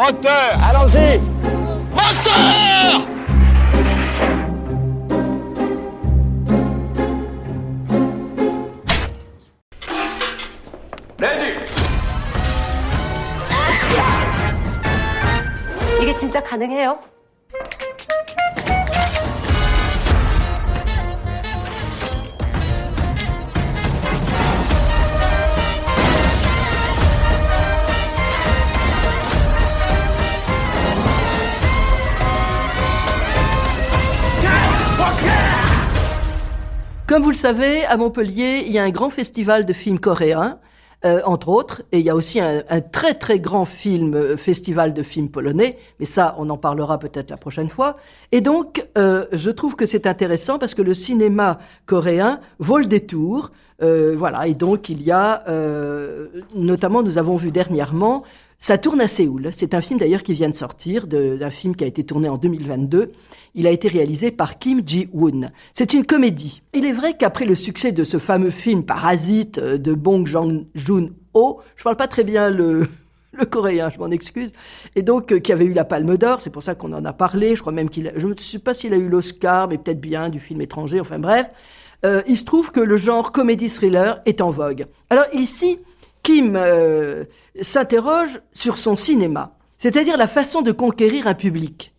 Moteur! Allons-y! Moteur! 이게 진짜 가능해요? Comme vous le savez, à Montpellier, il y a un grand festival de films coréens, entre autres, et il y a aussi un très très grand festival de films polonais, mais ça, on en parlera peut-être la prochaine fois. Et donc, je trouve que c'est intéressant parce que le cinéma coréen vaut le détour. Voilà, et donc il y a, notamment, nous avons vu dernièrement, ça tourne à Séoul. C'est un film d'ailleurs qui vient de sortir, d'un film qui a été tourné en 2022. Il a été réalisé par Kim Ji-woon. C'est une comédie. Il est vrai qu'après le succès de ce fameux film Parasite de Bong Joon-ho, je parle pas très bien le coréen, je m'en excuse, et donc qui avait eu la Palme d'Or, c'est pour ça qu'on en a parlé, je crois même je ne sais pas s'il a eu l'Oscar, mais peut-être bien du film étranger, enfin bref. Il se trouve que le genre comédie-thriller est en vogue. Alors ici, Kim s'interroge sur son cinéma, c'est-à-dire la façon de conquérir un public.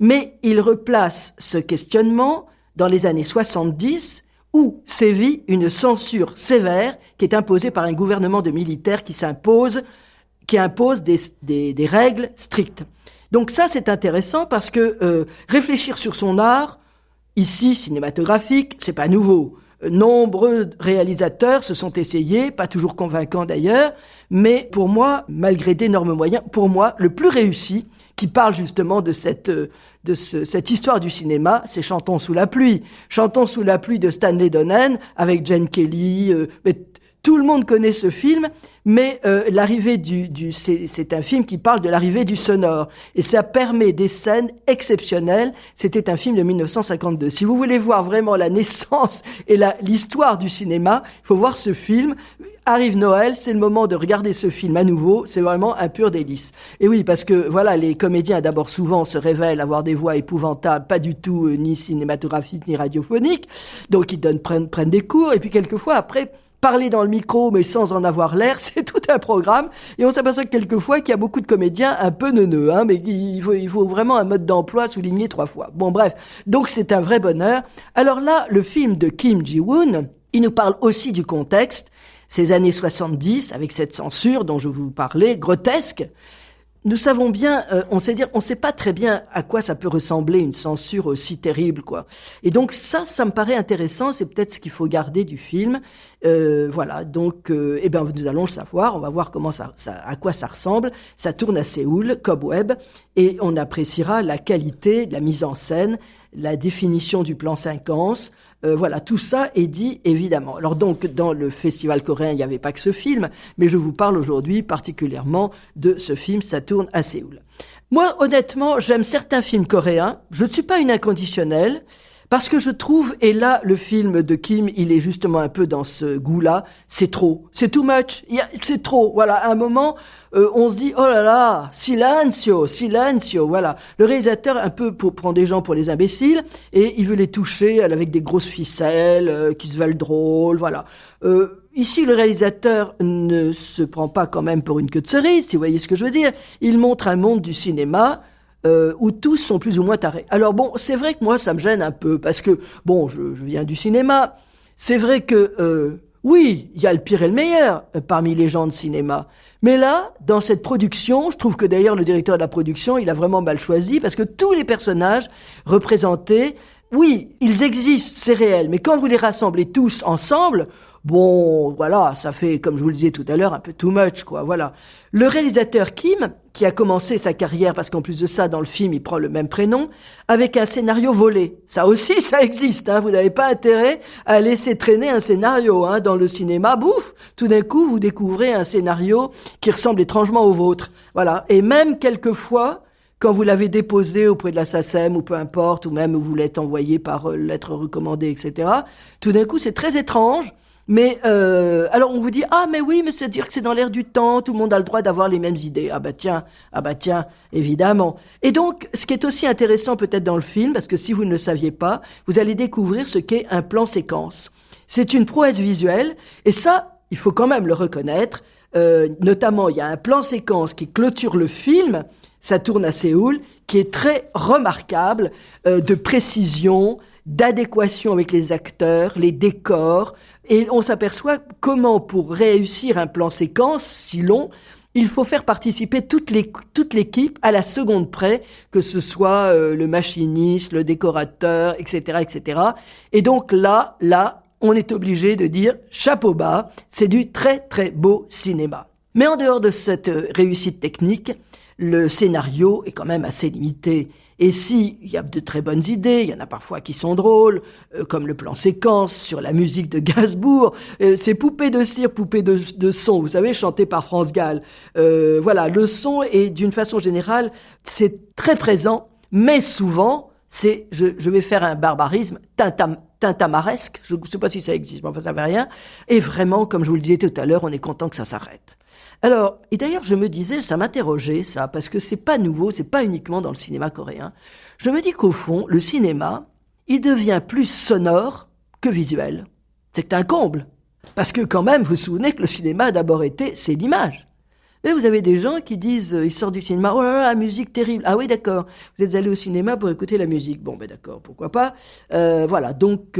Mais il replace ce questionnement dans les années 70 où sévit une censure sévère qui est imposée par un gouvernement de militaires qui impose des règles strictes. Donc ça, c'est intéressant parce que réfléchir sur son art, ici cinématographique, c'est pas nouveau. Nombreux réalisateurs se sont essayés, pas toujours convaincants d'ailleurs, mais pour moi, malgré d'énormes moyens, pour moi, le plus réussi, qui parle justement de cette histoire du cinéma, c'est Chantons sous la pluie. Chantons sous la pluie de Stanley Donen, avec Gene Kelly, mais tout le monde connaît ce film, mais l'arrivée c'est un film qui parle de l'arrivée du sonore. Et ça permet des scènes exceptionnelles. C'était un film de 1952. Si vous voulez voir vraiment la naissance et l'histoire du cinéma, il faut voir ce film. Arrive Noël, c'est le moment de regarder ce film à nouveau. C'est vraiment un pur délice. Et oui, parce que voilà, les comédiens d'abord souvent se révèlent avoir des voix épouvantables, pas du tout ni cinématographiques ni radiophoniques. Donc ils prennent des cours. Et puis quelquefois après, parler dans le micro, mais sans en avoir l'air, c'est tout un programme. Et on s'aperçoit quelquefois qu'il y a beaucoup de comédiens un peu neuneux, mais il faut vraiment un mode d'emploi souligné 3 fois. Bon, bref. Donc, c'est un vrai bonheur. Alors là, le film de Kim Ji-woon, il nous parle aussi du contexte. Ces années 70, avec cette censure dont je vous parlais, grotesque. Nous savons bien, on sait pas très bien à quoi ça peut ressembler une censure aussi terrible, quoi. Et donc ça me paraît intéressant, c'est peut-être ce qu'il faut garder du film. Voilà, donc, nous allons le savoir, on va voir à quoi ça ressemble. Ça tourne à Séoul, Cobweb, et on appréciera la qualité de la mise en scène, la définition du plan séquence. Voilà, tout ça est dit évidemment. Alors donc, dans le festival coréen, il n'y avait pas que ce film, mais je vous parle aujourd'hui particulièrement de ce film, ça tourne à Séoul. Moi, honnêtement, j'aime certains films coréens. Je ne suis pas une inconditionnelle, parce que je trouve, et là, le film de Kim, il est justement un peu dans ce goût-là, c'est trop, c'est too much, c'est trop. Voilà, à un moment, on se dit, oh là là, silencio, voilà. Le réalisateur, un peu prend des gens pour les imbéciles, et il veut les toucher avec des grosses ficelles, qui se veulent drôles, voilà. Ici, le réalisateur ne se prend pas quand même pour une queue de cerise, si vous voyez ce que je veux dire. Il montre un monde du cinéma, où tous sont plus ou moins tarés. Alors bon, c'est vrai que moi, ça me gêne un peu, parce que, bon, je viens du cinéma. C'est vrai que, oui, il y a le pire et le meilleur parmi les gens de cinéma. Mais là, dans cette production, je trouve que d'ailleurs le directeur de la production, il a vraiment mal choisi, parce que tous les personnages représentés, oui, ils existent, c'est réel, mais quand vous les rassemblez tous ensemble, bon, voilà, ça fait, comme je vous le disais tout à l'heure, un peu too much, quoi, voilà. Le réalisateur Kim, qui a commencé sa carrière, parce qu'en plus de ça, dans le film, il prend le même prénom, avec un scénario volé. Ça aussi, ça existe, vous n'avez pas intérêt à laisser traîner un scénario, dans le cinéma, bouf, tout d'un coup, vous découvrez un scénario qui ressemble étrangement au vôtre. Voilà. Et même quelquefois, quand vous l'avez déposé auprès de la SACEM ou peu importe, ou même vous l'êtes envoyé par lettre recommandée, etc., tout d'un coup, c'est très étrange. Mais alors on vous dit ah mais oui mais c'est-à-dire que c'est dans l'air du temps, tout le monde a le droit d'avoir les mêmes idées. Ah bah tiens, évidemment. Et donc ce qui est aussi intéressant peut-être dans le film, parce que si vous ne le saviez pas, vous allez découvrir ce qu'est un plan séquence. C'est une prouesse visuelle et ça il faut quand même le reconnaître. Notamment il y a un plan séquence qui clôture le film, ça tourne à Séoul, qui est très remarquable de précision, d'adéquation avec les acteurs, les décors. Et on s'aperçoit comment, pour réussir un plan séquence si long, il faut faire participer toute l'équipe à la seconde près, que ce soit le machiniste, le décorateur, etc., etc. Et donc là, on est obligé de dire chapeau bas, c'est du très très beau cinéma. Mais en dehors de cette réussite technique, le scénario est quand même assez limité. Et si il y a de très bonnes idées, il y en a parfois qui sont drôles, comme le plan séquence sur la musique de Gainsbourg, ces poupées de cire, poupées de son, vous savez, chantées par France Gall. Voilà, le son est d'une façon générale, c'est très présent, mais souvent, je vais faire un barbarisme, tintamaresque, je ne sais pas si ça existe, mais enfin ça ne veut rien. Et vraiment, comme je vous le disais tout à l'heure, on est content que ça s'arrête. Alors, et d'ailleurs, je me disais, ça m'interrogeait, ça, parce que c'est pas nouveau, c'est pas uniquement dans le cinéma coréen. Je me dis qu'au fond, le cinéma, il devient plus sonore que visuel. C'est un comble. Parce que quand même, vous vous souvenez que le cinéma a d'abord été, c'est l'image. Et vous avez des gens qui disent, ils sortent du cinéma, oh là là, la musique terrible. Ah oui, d'accord. Vous êtes allé au cinéma pour écouter la musique. Bon, ben d'accord, pourquoi pas. Voilà, donc,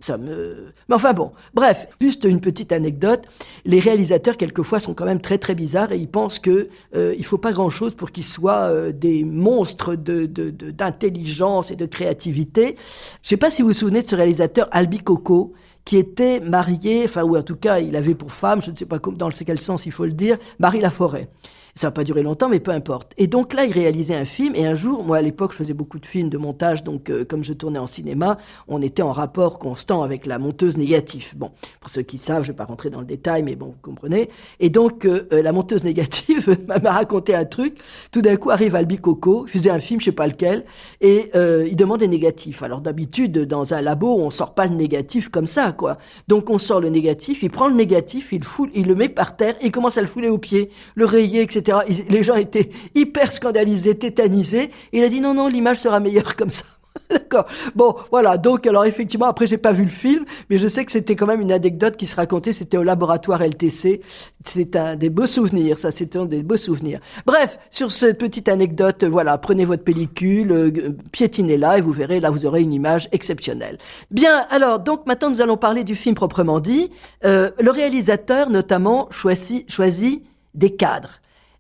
mais enfin bon, bref, juste une petite anecdote. Les réalisateurs, quelquefois, sont quand même très très bizarres et ils pensent que il faut pas grand-chose pour qu'ils soient des monstres d'intelligence et de créativité. Je sais pas si vous vous souvenez de ce réalisateur Albi Coco, qui était marié, enfin, ou en tout cas, il avait pour femme, je ne sais pas dans quel sens il faut le dire, Marie Laforêt. Ça n'a pas duré longtemps, mais peu importe. Et donc là, il réalisait un film, et un jour, moi à l'époque, je faisais beaucoup de films de montage, donc comme je tournais en cinéma, on était en rapport constant avec la monteuse négative. Bon, pour ceux qui savent, je ne vais pas rentrer dans le détail, mais bon, vous comprenez. Et donc, la monteuse négative m'a raconté un truc. Tout d'un coup, arrive Albi Coco, il faisait un film, je ne sais pas lequel, et il demande des négatifs. Alors d'habitude, dans un labo, on sort pas le négatif comme ça, quoi. Donc on sort le négatif, il prend le négatif, il le met par terre, et il commence à le fouler aux pieds, le rayer, etc. Les gens étaient hyper scandalisés, tétanisés. Il a dit non, l'image sera meilleure comme ça. D'accord. Bon, voilà. Donc, alors effectivement, après, j'ai pas vu le film, mais je sais que c'était quand même une anecdote qui se racontait. C'était au laboratoire LTC. C'est des beaux souvenirs. Ça, c'était des beaux souvenirs. Bref, sur cette petite anecdote, voilà, prenez votre pellicule, piétinez-la et vous verrez, là, vous aurez une image exceptionnelle. Bien. Alors, donc, maintenant, nous allons parler du film proprement dit. Le réalisateur, notamment, choisit des cadres.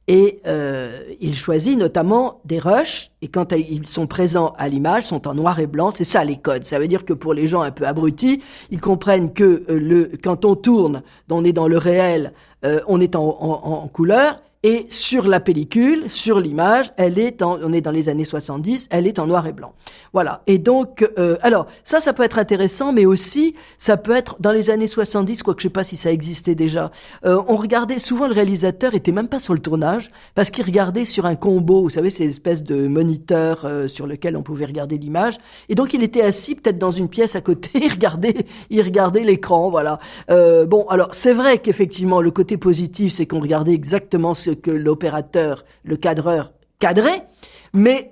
Et il choisit notamment des rushs, et quand ils sont présents à l'image, sont en noir et blanc, c'est ça les codes. Ça veut dire que pour les gens un peu abrutis, ils comprennent que quand on tourne, on est dans le réel, on est en couleur, et sur la pellicule, sur l'image, on est dans les années 70, elle est en noir et blanc. Voilà. Et donc, alors, ça peut être intéressant, mais aussi, ça peut être dans les années 70, quoique je sais pas si ça existait déjà. On regardait, souvent le réalisateur était même pas sur le tournage, parce qu'il regardait sur un combo, vous savez, ces espèces de moniteurs sur lequel on pouvait regarder l'image. Et donc, il était assis peut-être dans une pièce à côté, il regardait l'écran, voilà. Bon, alors, c'est vrai qu'effectivement, le côté positif, c'est qu'on regardait exactement ce que l'opérateur, le cadreur, cadrait, mais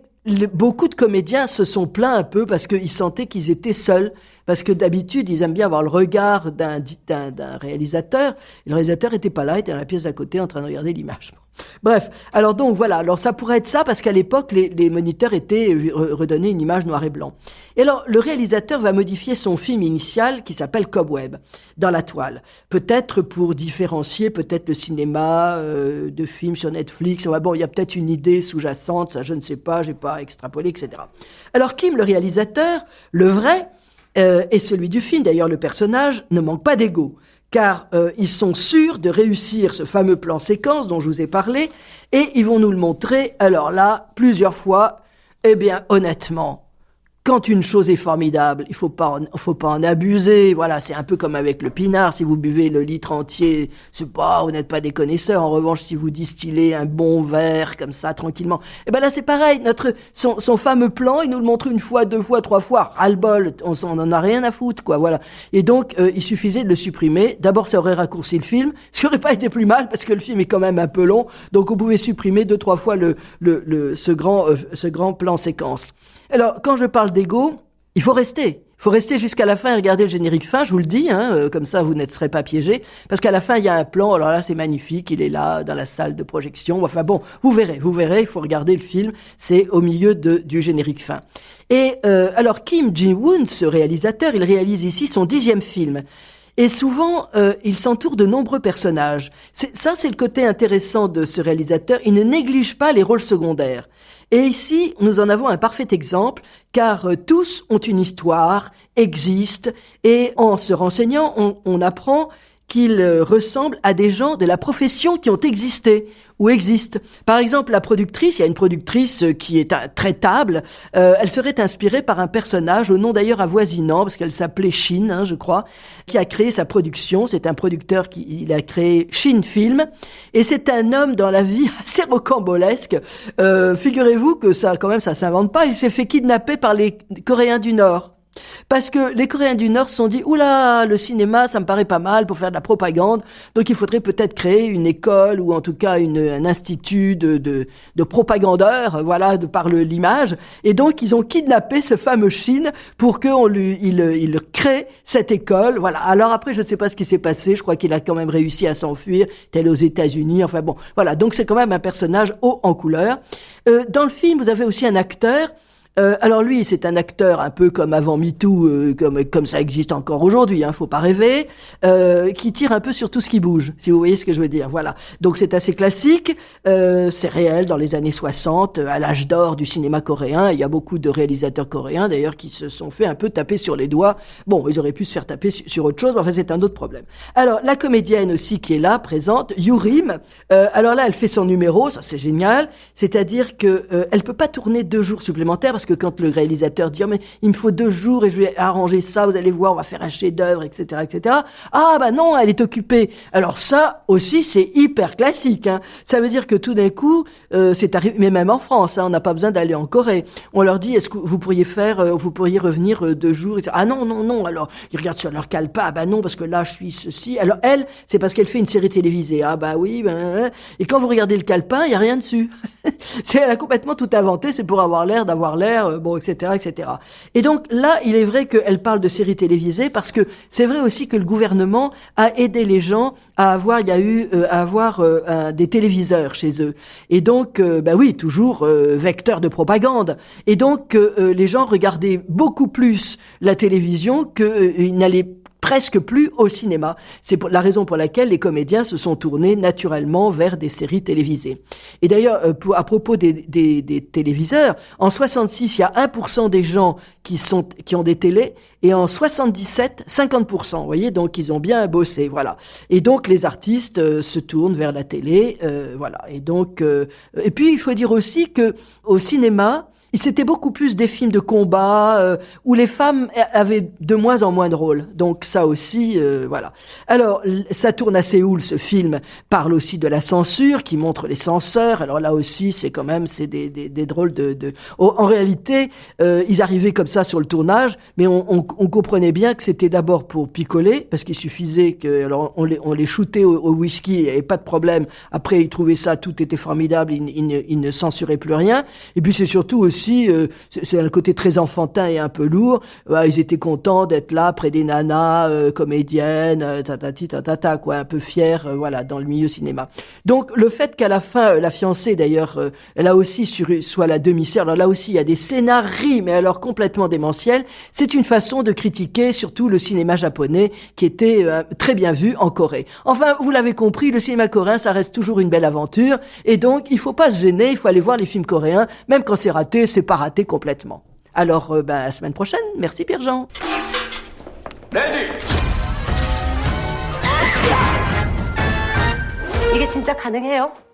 beaucoup de comédiens se sont plaints un peu parce qu'ils sentaient qu'ils étaient seuls, parce que d'habitude, ils aiment bien avoir le regard d'un réalisateur, et le réalisateur était pas là, il était dans la pièce à côté en train de regarder l'image. Bref, alors donc voilà, alors ça pourrait être ça parce qu'à l'époque, les moniteurs étaient redonnés une image noir et blanc. Et alors, le réalisateur va modifier son film initial qui s'appelle Cobweb dans la toile. Peut-être pour différencier peut-être le cinéma de films sur Netflix. Bon, il y a peut-être une idée sous-jacente, ça je ne sais pas, j'ai pas extrapolé, etc. Alors Kim, le réalisateur, le vrai, et celui du film, d'ailleurs le personnage, ne manque pas d'ego. Car ils sont sûrs de réussir ce fameux plan séquence dont je vous ai parlé, et ils vont nous le montrer, alors là, plusieurs fois. Eh bien, honnêtement, quand une chose est formidable, il faut pas en abuser. Voilà, c'est un peu comme avec le pinard. Si vous buvez le litre entier, vous n'êtes pas des connaisseurs. En revanche, si vous distillez un bon verre comme ça tranquillement, et ben là c'est pareil. Son fameux plan, il nous le montre une fois, 2 fois, 3 fois. Ras-le-bol, on en a rien à foutre, quoi. Voilà. Et donc il suffisait de le supprimer. D'abord, ça aurait raccourci le film. Ce qui aurait pas été plus mal parce que le film est quand même un peu long. Donc on pouvait supprimer 2-3 fois ce grand plan séquence. Alors, quand je parle d'ego, il faut rester. Il faut rester jusqu'à la fin et regarder le générique fin, je vous le dis, comme ça vous ne serez pas piégés. Parce qu'à la fin, il y a un plan, alors là c'est magnifique, il est là dans la salle de projection. Enfin bon, vous verrez, il faut regarder le film, c'est au milieu du générique fin. Et alors Kim Ji-woon, ce réalisateur, il réalise ici son 10e film. Et souvent, il s'entoure de nombreux personnages. C'est le côté intéressant de ce réalisateur, il ne néglige pas les rôles secondaires. Et ici, nous en avons un parfait exemple, car tous ont une histoire, existent, et en se renseignant, on apprend qu'ils ressemblent à des gens de la profession qui ont existé ou existent. Par exemple, la productrice, il y a une productrice qui est traitable, elle serait inspirée par un personnage, au nom d'ailleurs avoisinant, parce qu'elle s'appelait Shin, je crois, qui a créé sa production. C'est un producteur il a créé Shin Film, et c'est un homme dans la vie assez rocambolesque. Figurez-vous que ça s'invente pas, il s'est fait kidnapper par les Coréens du Nord. Parce que les Coréens du Nord se sont dit « Oula, le cinéma, ça me paraît pas mal pour faire de la propagande, donc il faudrait peut-être créer une école ou en tout cas un institut de propagandeurs, voilà, par l'image. » Et donc, ils ont kidnappé ce fameux Shin pour qu'il crée cette école. Voilà. Alors après, je ne sais pas ce qui s'est passé, je crois qu'il a quand même réussi à s'enfuir, tel aux États-Unis, enfin bon. Voilà, donc c'est quand même un personnage haut en couleur. Dans le film, vous avez aussi un acteur. Alors lui, c'est un acteur un peu comme avant MeToo, comme ça existe encore aujourd'hui, faut pas rêver, qui tire un peu sur tout ce qui bouge, si vous voyez ce que je veux dire. Voilà. Donc c'est assez classique, c'est réel dans les années 60, à l'âge d'or du cinéma coréen. Il y a beaucoup de réalisateurs coréens d'ailleurs qui se sont fait un peu taper sur les doigts. Bon, ils auraient pu se faire taper sur autre chose, mais enfin c'est un autre problème. Alors la comédienne aussi qui est là, présente, Yurim. Alors là, elle fait son numéro, ça c'est génial. C'est-à-dire que elle peut pas tourner 2 jours supplémentaires parce que quand le réalisateur dit « Oh, mais il me faut 2 jours et je vais arranger ça, vous allez voir, on va faire un chef-d'œuvre, etc., etc. » Ah, bah non, elle est occupée. Alors ça aussi, c'est hyper classique, Ça veut dire que tout d'un coup, c'est arrivé, mais même en France, on n'a pas besoin d'aller en Corée. On leur dit « Est-ce que vous pourriez revenir 2 jours ?» Ah non. Alors, ils regardent sur leur calepin. Ah bah non, parce que là, je suis ceci. Alors elle, c'est parce qu'elle fait une série télévisée. Ah bah oui, et quand vous regardez le calepin, il y a rien dessus. Elle a complètement tout inventé, c'est pour avoir l'air, etc., etc. Et donc là, il est vrai qu'elle parle de séries télévisées parce que c'est vrai aussi que le gouvernement a aidé les gens à avoir des téléviseurs chez eux. Et donc, oui, toujours vecteur de propagande. Et donc, les gens regardaient beaucoup plus la télévision qu'ils n'allaient presque plus au cinéma. C'est la raison pour laquelle les comédiens se sont tournés naturellement vers des séries télévisées. Et d'ailleurs, à propos des téléviseurs, en 66, il y a 1% des gens qui ont des télés, et en 77, 50%. Vous voyez, donc ils ont bien bossé, voilà. Et donc les artistes se tournent vers la télé, voilà. Et donc, et puis il faut dire aussi que au cinéma, c'était beaucoup plus des films de combat où les femmes avaient de moins en moins de rôles. Donc ça aussi, voilà. Alors, ça tourne à Séoul, ce film parle aussi de la censure, qui montre les censeurs. Alors là aussi, c'est des drôles en réalité, ils arrivaient comme ça sur le tournage, mais on comprenait bien que c'était d'abord pour picoler, parce qu'il suffisait alors on les shootait au whisky, il n'y avait pas de problème. Après, ils trouvaient ça, tout était formidable, ils ne censuraient plus rien. Et puis c'est surtout aussi c'est un côté très enfantin et un peu lourd. Ils étaient contents d'être là près des nanas comédiennes, quoi, un peu fiers, voilà, dans le milieu cinéma. Donc le fait qu'à la fin la fiancée d'ailleurs, elle a aussi soit la demi-sœur. Alors là aussi il y a des scénarios, mais alors complètement démentiels. C'est une façon de critiquer surtout le cinéma japonais qui était très bien vu en Corée. Enfin, vous l'avez compris, le cinéma coréen ça reste toujours une belle aventure, et donc il faut pas se gêner, il faut aller voir les films coréens, même quand c'est raté. C'est pas raté complètement. Alors, à la semaine prochaine. Merci Pierre-Jean. 이게 진짜 가능해요?